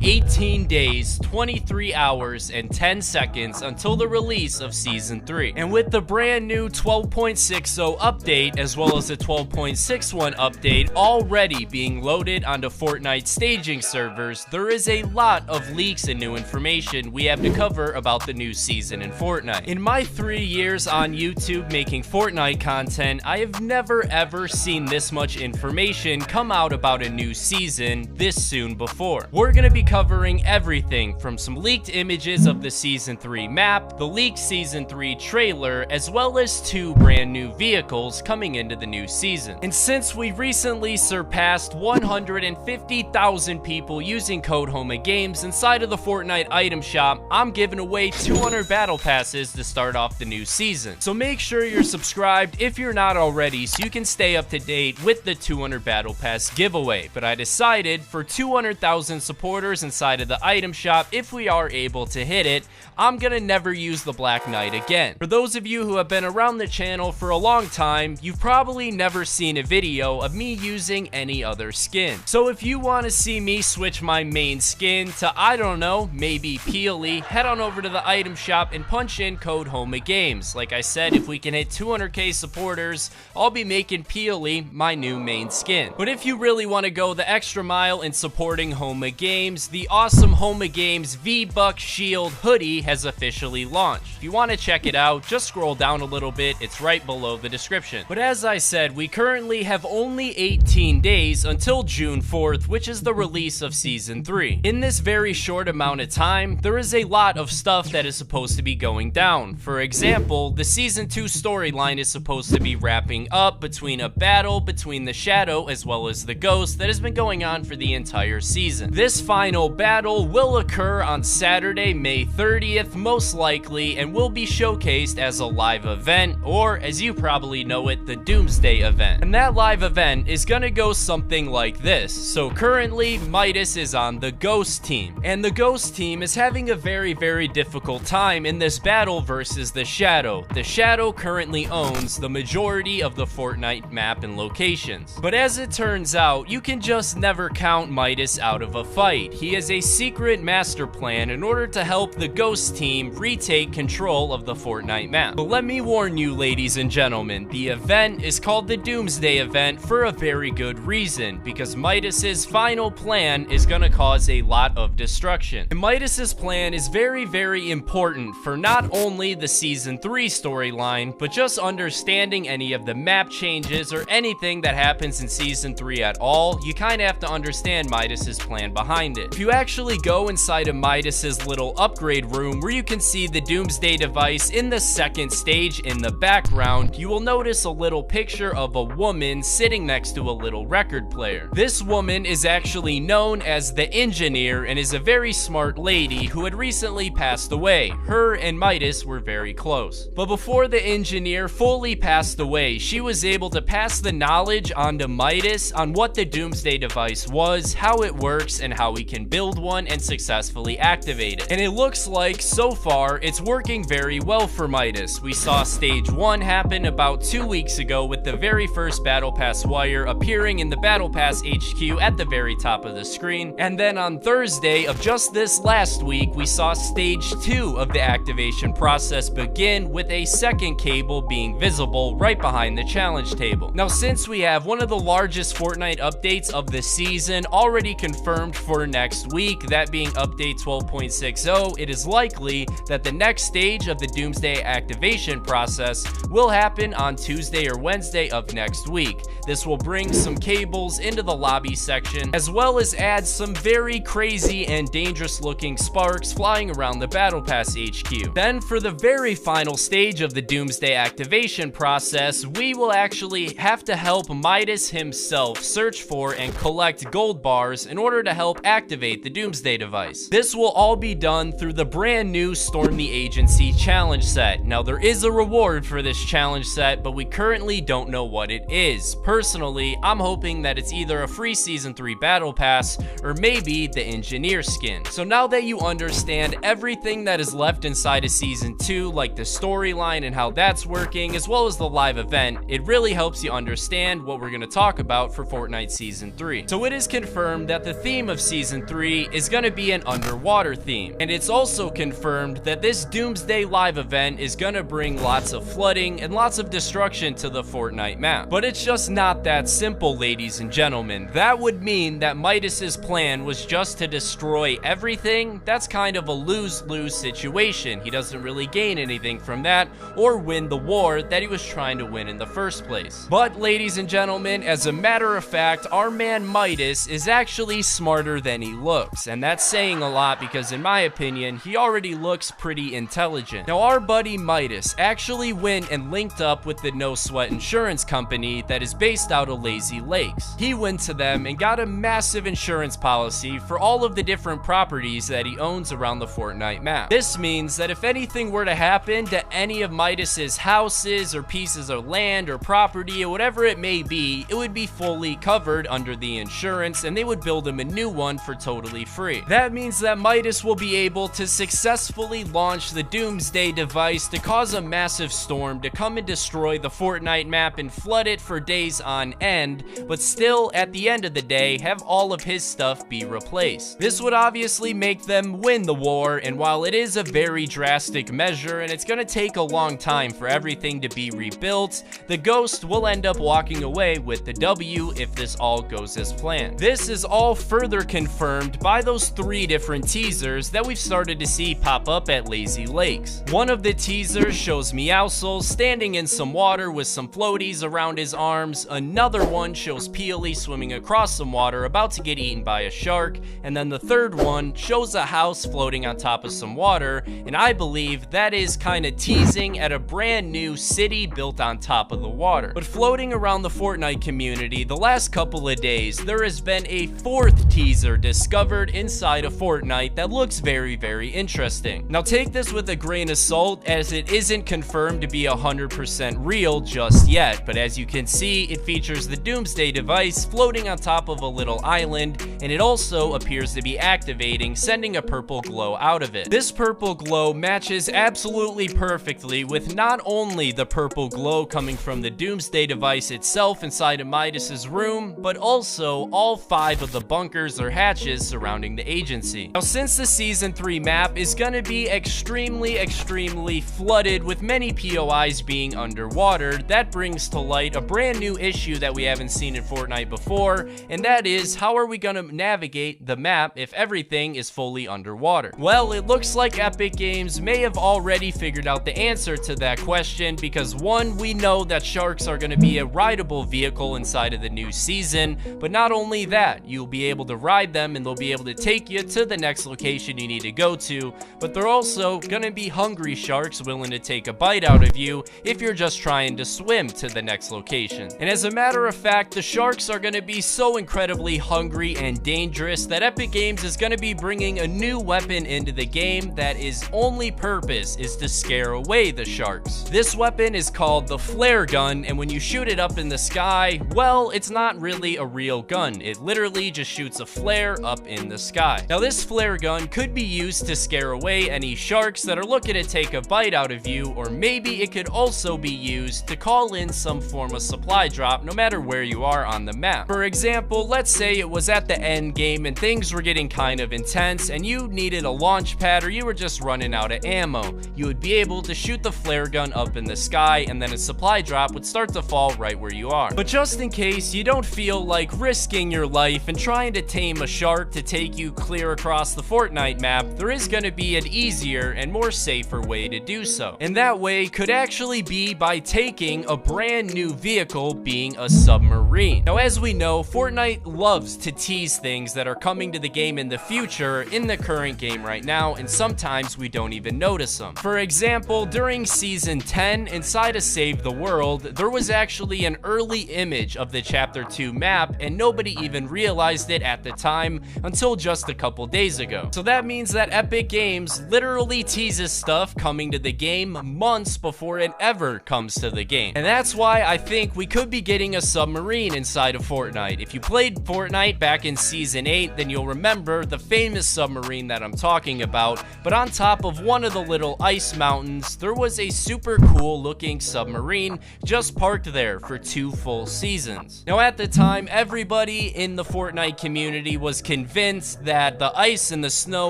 18 days, 23 hours, and 10 seconds until the release of Season 3. And with the brand new 12.60 update, as well as the 12.61 update already being loaded onto Fortnite staging servers, there is a lot of leaks and new information we have to cover about the new season in Fortnite. In my 3 years on YouTube making Fortnite content, I have never ever seen this much information come out about a new season this soon before. We're gonna be covering everything from some leaked images of the Season 3 map, the leaked Season 3 trailer, as well as 2 brand new vehicles coming into the new season. And since we recently surpassed 150,000 people using code HOMAGAMES inside of the Fortnite item shop, I'm giving away 200 battle passes to start off the new season. So make sure you're subscribed if you're not already so you can stay up to date with the 200 battle pass giveaway. But I decided for 200,000 supporters inside of the item shop, if we are able to hit it, I'm gonna never use the Black Knight again. For those of you who have been around the channel for a long time, you've probably never seen a video of me using any other skin. So if you want to see me switch my main skin to, I don't know, maybe Peely, head on over to the item shop and punch in code HOMAGAMES. Like I said, if we can hit 200k supporters, I'll be making Peely my new main skin. But if you really want to go the extra mile in supporting HOMAGAMES, the awesome HOMAGAMES V-Buck Shield hoodie has officially launched. If you want to check it out, just scroll down a little bit, it's right below the description. But as I said, we currently have only 18 days until June 4th, which is the release of Season 3. In this very short amount of time, there is a lot of stuff that is supposed to be going down. For example, the Season 2 storyline is supposed to be wrapping up between a battle between the Shadow as well as the Ghost that has been going on for the entire season. This final battle will occur on Saturday, May 30th, most likely, and will be showcased as a live event, or as you probably know it, the Doomsday event. And that live event is gonna go something like this. So currently, Midas is on the Ghost team, and the Ghost team is having a very difficult time in this battle versus the Shadow. The Shadow currently owns the majority of the Fortnite map and locations. But as it turns out, you can just never count Midas out of a fight. He has a secret master plan in order to help the Ghost team retake control of the Fortnite map. But let me warn you, ladies and gentlemen, the event is called the Doomsday event for a very good reason, because Midas's final plan is gonna cause a lot of destruction. And Midas's plan is very important for not only the Season 3 storyline, but just understanding any of the map changes or anything that happens in Season 3 at all. You kinda have to understand Midas's plan behind it. If you actually go inside of Midas's little upgrade room where you can see the Doomsday device in the second stage in the background, you will notice a little picture of a woman sitting next to a little record player. This woman is actually known as the Engineer and is a very smart lady who had recently passed away. Her and Midas were very close. But before the Engineer fully passed away, she was able to pass the knowledge onto Midas on what the Doomsday device was, how it works, and how we can build one and successfully activate it. And it looks like, so far, it's working very well for Midas. We saw Stage 1 happen about 2 weeks ago with the very first Battle Pass wire appearing in the Battle Pass HQ at the very top of the screen. And then on Thursday of just this last week, we saw Stage 2 of the activation process begin with a second cable being visible right behind the challenge table. Now, since we have one of the largest Fortnite updates of the season already confirmed for next week, that being update 12.60, it is likely that the next stage of the Doomsday activation process will happen on Tuesday or Wednesday of next week. This will bring some cables into the lobby section, as well as add some very crazy and dangerous looking sparks flying around the Battle Pass HQ. Then for the very final stage of the Doomsday activation process, we will actually have to help Midas himself search for and collect gold bars in order to help activate the Doomsday device. This will all be done through the brand new Storm the Agency challenge set. Now, there is a reward for this challenge set, but we currently don't know what it is. Personally, I'm hoping that it's either a free Season 3 Battle Pass or maybe the Engineer skin. So now that you understand everything that is left inside of Season 2, like the storyline and how that's working, as well as the live event, it really helps you understand what we're going to talk about for Fortnite Season 3. So it is confirmed that the theme of Season 3 is gonna be an underwater theme. And it's also confirmed that this Doomsday Live event is gonna bring lots of flooding and lots of destruction to the Fortnite map. But it's just not that simple, ladies and gentlemen. That would mean that Midas's plan was just to destroy everything. That's kind of a lose-lose situation. He doesn't really gain anything from that or win the war that he was trying to win in the first place. But ladies and gentlemen, as a matter of fact, our man Midas is actually smarter than he looks, and that's saying a lot because in my opinion, he already looks pretty intelligent. Now our buddy Midas actually went and linked up with the No Sweat insurance company that is based out of Lazy Lakes. He went to them and got a massive insurance policy for all of the different properties that he owns around the Fortnite map. This means that if anything were to happen to any of Midas's houses or pieces of land or property or whatever it may be, it would be fully covered under the insurance and they would build him a new one for totally free. That means that Midas will be able to successfully launch the Doomsday device to cause a massive storm to come and destroy the Fortnite map and flood it for days on end, but still at the end of the day have all of his stuff be replaced. This would obviously make them win the war, and while it is a very drastic measure and it's gonna take a long time for everything to be rebuilt, the Ghost will end up walking away with the W if this all goes as planned. This is all further confirmed by those 3 different teasers that we've started to see pop up at Lazy Lakes. One of the teasers shows Meowscles standing in some water with some floaties around his arms. Another one shows Peely swimming across some water about to get eaten by a shark, and then the third one shows a house floating on top of some water, and I believe that is kind of teasing at a brand new city built on top of the water. But floating around the Fortnite community the last couple of days, there has been a 4th teaser discovered inside of Fortnite that looks very, very interesting. Now take this with a grain of salt as it isn't confirmed to be 100% real just yet, but as you can see, it features the Doomsday device floating on top of a little island, and it also appears to be activating, sending a purple glow out of it. This purple glow matches absolutely perfectly with not only the purple glow coming from the Doomsday device itself inside of Midas's room, but also all 5 of the bunkers or hatches surrounding the agency. Now since the Season 3 map is gonna be extremely flooded with many POIs being underwater, that brings to light a brand new issue that we haven't seen in Fortnite before, and that is, how are we gonna navigate the map if everything is fully underwater? Well, it looks like Epic Games may have already figured out the answer to that question, because 1, we know that sharks are gonna be a rideable vehicle inside of the new season, but not only that, you'll be able to ride them and they'll be able to take you to the next location you need to go to, but they're also gonna be hungry sharks willing to take a bite out of you if you're just trying to swim to the next location. And as a matter of fact, the sharks are gonna be so incredibly hungry and dangerous that Epic Games is gonna be bringing a new weapon into the game that its only purpose is to scare away the sharks. This weapon is called the flare gun, and when you shoot it up in the sky, well, it's not really a real gun. It literally just shoots a flare up in the sky. Now this flare gun could be used to scare away any sharks that are looking to take a bite out of you, or maybe it could also be used to call in some form of supply drop no matter where you are on the map. For example, let's say it was at the end game and things were getting kind of intense and you needed a launch pad or you were just running out of ammo. You would be able to shoot the flare gun up in the sky and then a supply drop would start to fall right where you are. But just in case you don't feel like risking your life and trying to tame a shark to take you clear across the Fortnite map, there is going to be an easier and more safer way to do so. And that way could actually be by taking a brand new vehicle, being a submarine. Now as we know, Fortnite loves to tease things that are coming to the game in the future in the current game right now, and sometimes we don't even notice them. For example, during Season 10, inside of Save the World, there was actually an early image of the Chapter 2 map, and nobody even realized it at the time until just a couple days ago. So that means that Epic Games literally teases stuff coming to the game months before it ever comes to the game. And that's why I think we could be getting a submarine submarine inside of Fortnite. If you played Fortnite back in Season 8, then you'll remember the famous submarine that I'm talking about, but on top of one of the little ice mountains, there was a super cool looking submarine just parked there for 2 full seasons. Now at the time, everybody in the Fortnite community was convinced that the ice and the snow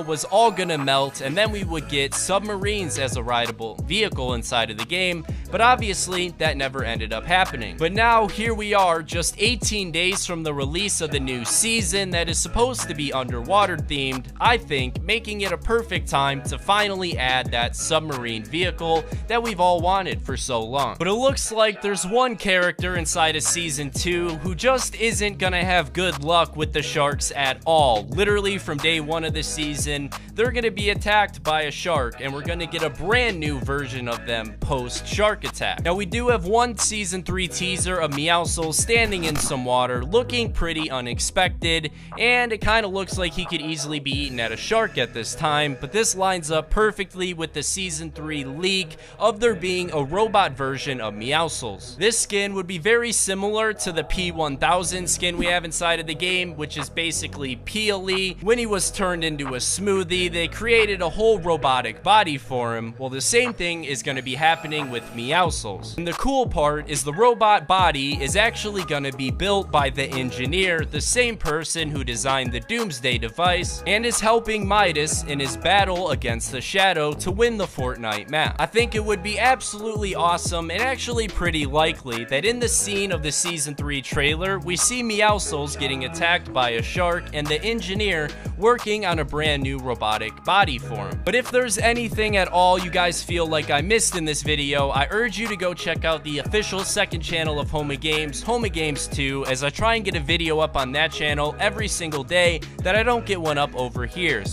was all gonna melt, and then we would get submarines as a rideable vehicle inside of the game, but obviously that never ended up happening. But now here we are, just 18 days from the release of the new season that is supposed to be underwater themed, I think, making it a perfect time to finally add that submarine vehicle that we've all wanted for so long. But it looks like there's one character inside of Season 2 who just isn't gonna have good luck with the sharks at all. Literally from day 1 of the season, they're gonna be attacked by a shark, and we're gonna get a brand new version of them post shark attack. Now we do have one Season 3 teaser of Meowscles standing in some water, looking pretty unexpected, and it kind of looks like he could easily be eaten at a shark at this time, but this lines up perfectly with the Season 3 leak of there being a robot version of Meowscles. This skin would be very similar to the P1000 skin we have inside of the game, which is basically Peely. When he was turned into a smoothie, they created a whole robotic body for him. Well, the same thing is going to be happening with Meowscles. And the cool part is the robot body is actually going to be built by the engineer, the same person who designed the Doomsday device, and is helping Midas in his battle against the Shadow to win the Fortnite map. I think it would be absolutely awesome and actually pretty likely that in the scene of the Season 3 trailer, we see Meowscles getting attacked by a shark and the engineer working on a brand new robotic body for him. But if there's anything at all you guys feel like I missed in this video, I urge you to go check out the official second channel of Home of Games, Home of Games 2, as I try and get a video up on that channel every single day that I don't get one up over here.